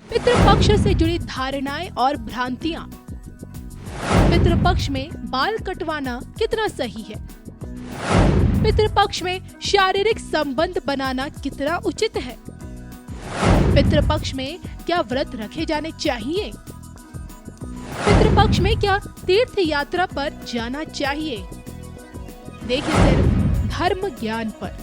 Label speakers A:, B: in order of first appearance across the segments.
A: पितृपक्ष से जुड़ी धारणाएं और भ्रांतियां। पितृपक्ष में बाल कटवाना कितना सही है? पितृपक्ष में शारीरिक संबंध बनाना कितना उचित है? पितृपक्ष में क्या व्रत रखे जाने चाहिए? पितृपक्ष में क्या तीर्थ यात्रा पर जाना चाहिए? देखिए सिर्फ धर्म ज्ञान पर।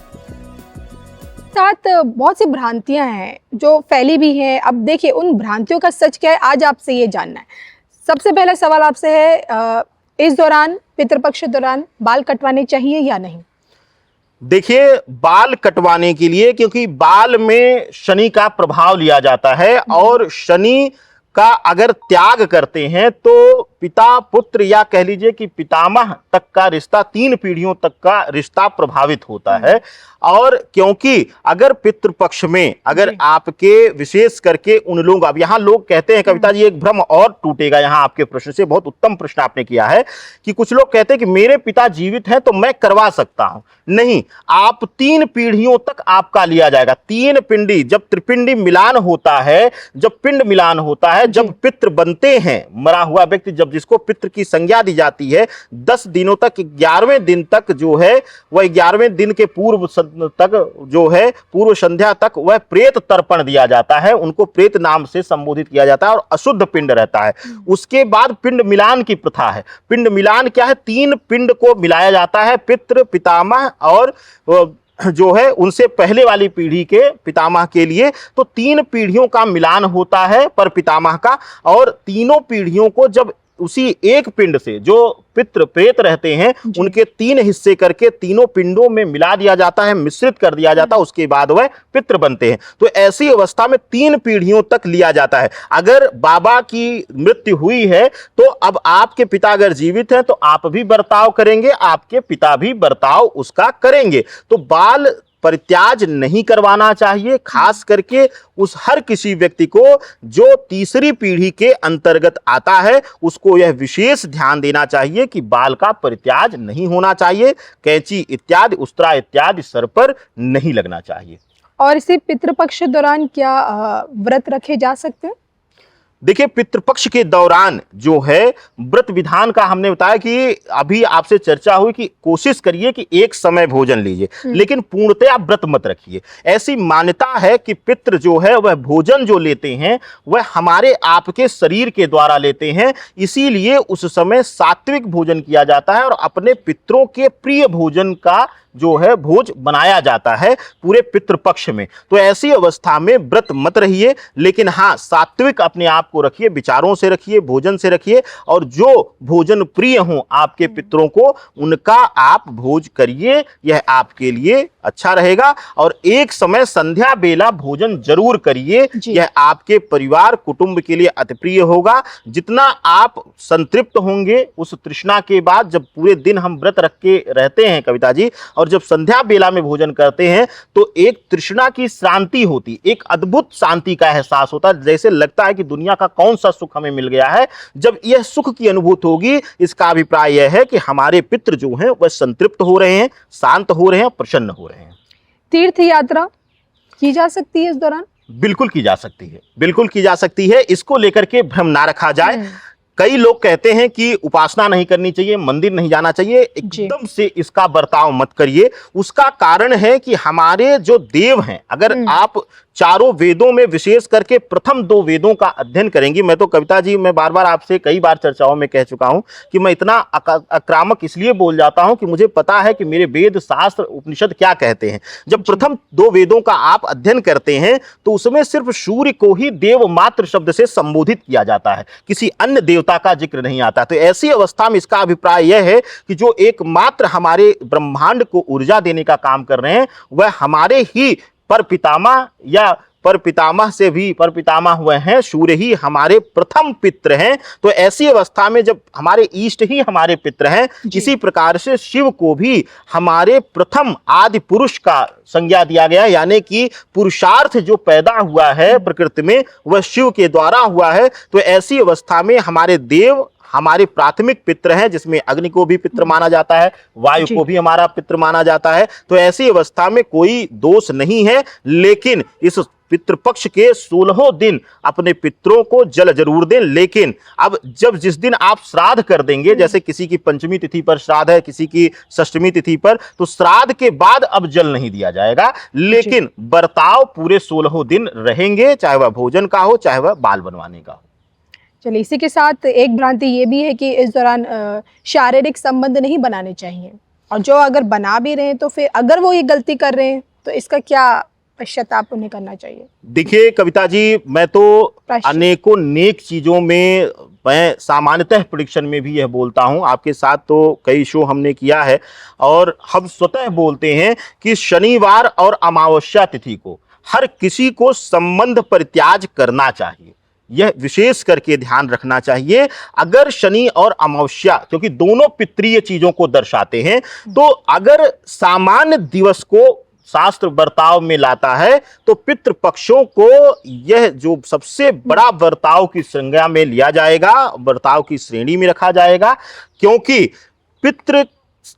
B: साथ बहुत सी भ्रांतियां हैं जो फैली भी हैं। अब देखिए उन भ्रांतियों का सच क्या है, आज आपसे ये जानना है। सबसे पहला सवाल आपसे है, इस दौरान पितृपक्ष के दौरान बाल कटवाने चाहिए या नहीं?
C: देखिए, बाल कटवाने के लिए, क्योंकि बाल में शनि का प्रभाव लिया जाता है और शनि का अगर त्याग करते हैं तो पिता पुत्र या कह लीजिए कि पितामह तक का रिश्ता, 3 पीढ़ियों तक का रिश्ता प्रभावित होता है। और क्योंकि अगर पितृपक्ष में अगर आपके विशेष करके उन लोग, अब यहाँ लोग कहते हैं, कविता जी एक भ्रम और टूटेगा यहाँ आपके प्रश्न से, बहुत उत्तम प्रश्न आपने किया है, कि कुछ लोग कहते हैं कि मेरे पिता जीवित हैं तो मैं करवा सकता हूं। नहीं, आप 3 पीढ़ियों तक आपका लिया जाएगा। 3 पिंडी, जब त्रिपिंडी मिलान होता है, जब पिंड मिलान होता है, जब पितृ बनते हैं, मरा हुआ व्यक्ति, जब जिसको पितृ की संज्ञा दी जाती है, 10 दिनों तक, 11वें दिन तक जो है वह 11वें दिन के पूर्व तक जो है, पूर्व संध्या तक वह प्रेत तर्पण दिया जाता है, उनको प्रेत नाम से संबोधित किया जाता है और अशुद्ध पिंड रहता है। उसके बाद पिंड मिलान की प्रथा है। पिंड मिलान क्या है? 3 पिंड को मिलाया जाता है, पितृ, पितामह और जो है उनसे पहले वाली पीढ़ी के पितामह के लिए। तो 3 पीढ़ियों का मिलान होता है पर पितामह का, और तीनों पीढ़ियों को जब उसी एक पिंड से, जो पितृ प्रेत रहते हैं उनके 3 हिस्से करके तीनों पिंडों में मिला दिया जाता है, मिश्रित कर दिया जाता है, उसके बाद वह पितृ बनते हैं। तो ऐसी अवस्था में 3 पीढ़ियों तक लिया जाता है। अगर बाबा की मृत्यु हुई है तो अब आपके पिता अगर जीवित हैं तो आप भी बर्ताव करेंगे, आपके पिता भी बर्ताव उसका करेंगे। तो बाल परित्याज नहीं करवाना चाहिए, खास करके उस हर किसी व्यक्ति को जो तीसरी पीढ़ी के अंतर्गत आता है, उसको यह विशेष ध्यान देना चाहिए कि बाल का परित्याज नहीं होना चाहिए, कैंची इत्यादि, उस्तरा इत्यादि सर पर नहीं लगना चाहिए।
B: और इसी पितृपक्ष के दौरान क्या व्रत रखे जा सकते हैं?
C: देखिए, पितृपक्ष के दौरान जो है व्रत विधान का हमने बताया कि अभी आपसे चर्चा हुई कि कोशिश करिए कि एक समय भोजन लीजिए, लेकिन पूर्णतया व्रत मत रखिए। ऐसी मान्यता है कि पितृ जो है वह भोजन जो लेते हैं वह हमारे आपके शरीर के द्वारा लेते हैं, इसीलिए उस समय सात्विक भोजन किया जाता है और अपने पितरों के प्रिय भोजन का जो है भोज बनाया जाता है पूरे पितृपक्ष में। तो ऐसी अवस्था में व्रत मत रहिए, लेकिन हाँ, सात्विक अपने आप को रखिए, विचारों से रखिए, भोजन से रखिए, और जो भोजन प्रिय हो आपके पितरों को उनका आप भोज करिए, यह आपके लिए अच्छा रहेगा। और एक समय संध्या बेला भोजन जरूर करिए, यह आपके परिवार कुटुंब के लिए अति प्रिय होगा। जितना आप संतृप्त होंगे उस तृष्णा के बाद, जब पूरे दिन हम व्रत रख के रहते हैं कविता जी, और जब संध्या बेला में भोजन करते हैं तो एक तृष्णा की शांति होती, एक अद्भुत शांति का एहसास होता है, जैसे लगता है कि दुनिया का कौन सा सुख हमें मिल गया है। जब यह सुख की अनुभूति होगी, इसका अभिप्राय यह है कि हमारे पितृ जो हैं वह संतृप्त हो रहे हैं, शांत हो रहे हैं, प्रसन्न हो रहे हैं।
B: तीर्थ यात्रा की जा सकती है इस दौरान?
C: बिल्कुल की जा सकती है, बिल्कुल की जा सकती है। इसको लेकर के भ्रम ना रखा जाए। कई लोग कहते हैं कि उपासना नहीं करनी चाहिए, मंदिर नहीं जाना चाहिए, एकदम से इसका बर्ताव मत करिए। उसका कारण है कि हमारे जो देव हैं, अगर आप चारों वेदों में विशेष करके प्रथम 2 वेदों का अध्ययन करेंगी, मैं तो कविता जी मैं बार बार आपसे कई बार चर्चाओं में कह चुका हूं कि मैं इतना आक्रामक इसलिए बोल जाता हूं कि मुझे पता है कि मेरे वेद शास्त्र उपनिषद क्या कहते हैं। जब प्रथम 2 वेदों का आप अध्ययन करते हैं तो उसमें सिर्फ सूर्य को ही देव मात्र शब्द से संबोधित किया जाता है, किसी अन्य देवता का जिक्र नहीं आता। तो ऐसी अवस्था में इसका अभिप्राय यह है कि जो एकमात्र हमारे ब्रह्मांड को ऊर्जा देने का काम कर रहे हैं वह हमारे ही पर पितामह या पर पितामह से भी पर पितामह हुए हैं, सूर्य ही हमारे प्रथम पित्र हैं। तो ऐसी अवस्था में जब हमारे इष्ट ही हमारे पित्र हैं, इसी प्रकार से शिव को भी हमारे प्रथम आदि पुरुष का संज्ञा दिया गया, यानी कि पुरुषार्थ जो पैदा हुआ है प्रकृति में वह शिव के द्वारा हुआ है। तो ऐसी अवस्था में हमारे देव हमारे प्राथमिक पित्र हैं, जिसमें अग्नि को भी पित्र माना जाता है, वायु को भी हमारा पित्र माना जाता है। तो ऐसी अवस्था में कोई दोष नहीं है, लेकिन इस पितृपक्ष के 16 दिन अपने पितरों को जल जरूर दें। लेकिन अब जिस दिन आप श्राद्ध कर देंगे, जैसे किसी की पंचमी तिथि पर श्राद्ध है, किसी की षष्ठमी तिथि पर, तो श्राद्ध के बाद अब जल नहीं दिया जाएगा, लेकिन बर्ताव पूरे 16 दिन रहेंगे, चाहे वह भोजन का हो चाहे वह बाल बनवाने का हो।
B: चलिए, इसी के साथ एक भ्रांति ये भी है कि इस दौरान शारीरिक संबंध नहीं बनाने चाहिए, और जो अगर बना भी रहे हैं तो फिर अगर वो ये गलती कर रहे हैं तो इसका क्या पश्चाताप उन्हें करना चाहिए?
C: देखिए कविता जी, मैं तो अनेकों नेक चीजों में, मैं सामान्यतः प्रेडिक्शन में भी यह बोलता हूं, आपके साथ तो कई शो हमने किया है, और हम स्वतः बोलते हैं कि शनिवार और अमावस्या तिथि को हर किसी को संबंध परित्याग करना चाहिए। यह विशेष करके ध्यान रखना चाहिए। अगर शनि और अमावस्या, क्योंकि दोनों पितरीय चीजों को दर्शाते हैं, तो अगर सामान्य दिवस को शास्त्र बर्ताव में लाता है तो पितृपक्षों को यह जो सबसे बड़ा बर्ताव की संज्ञा में लिया जाएगा, बर्ताव की श्रेणी में रखा जाएगा। क्योंकि पितृ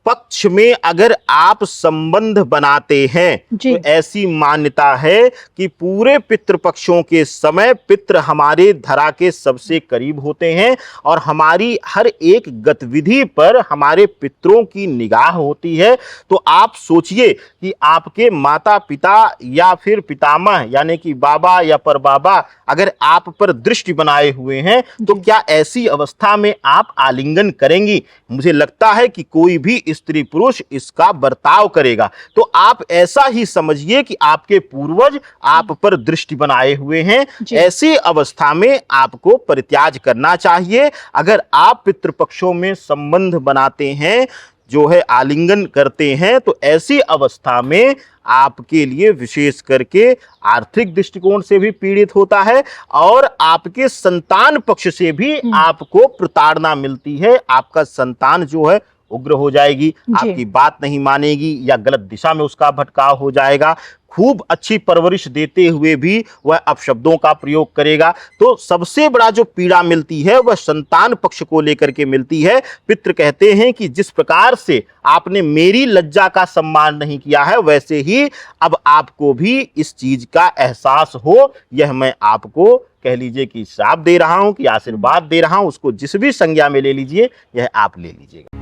C: पक्ष में अगर आप संबंध बनाते हैं तो ऐसी मान्यता है कि पूरे पितृपक्षों के समय पितृ हमारे धरा के सबसे करीब होते हैं, और हमारी हर एक गतिविधि पर हमारे पितरों की निगाह होती है। तो आप सोचिए कि आपके माता पिता या फिर पितामह यानी कि बाबा या परबाबा अगर आप पर दृष्टि बनाए हुए हैं, तो क्या ऐसी अवस्था में आप आलिंगन करेंगी? मुझे लगता है कि कोई भी स्त्री पुरुष इसका बर्ताव करेगा। तो आप ऐसा ही समझिए कि आपके पूर्वज आप पर दृष्टि बनाए हुए हैं। ऐसी अवस्था में आपको परित्याग करना चाहिए। अगर आप पितृपक्षों में संबंध बनाते हैं, जो है आलिंगन करते हैं, तो ऐसी अवस्था में आपके लिए विशेष करके आर्थिक दृष्टिकोण से भी पीड़ित होता है, और आपके संतान पक्ष से भी आपको प्रताड़ना मिलती है। आपका संतान जो है उग्र हो जाएगी, आपकी बात नहीं मानेगी, या गलत दिशा में उसका भटकाव हो जाएगा। खूब अच्छी परवरिश देते हुए भी वह अपशब्दों का प्रयोग करेगा। तो सबसे बड़ा जो पीड़ा मिलती है वह संतान पक्ष को लेकर के मिलती है। पितृ कहते हैं कि जिस प्रकार से आपने मेरी लज्जा का सम्मान नहीं किया है, वैसे ही अब आपको भी इस चीज का एहसास हो। यह मैं आपको कह लीजिए कि श्राप दे रहा हूं कि आशीर्वाद दे रहा हूं, उसको जिस भी संज्ञा में ले लीजिए, यह आप ले लीजिएगा।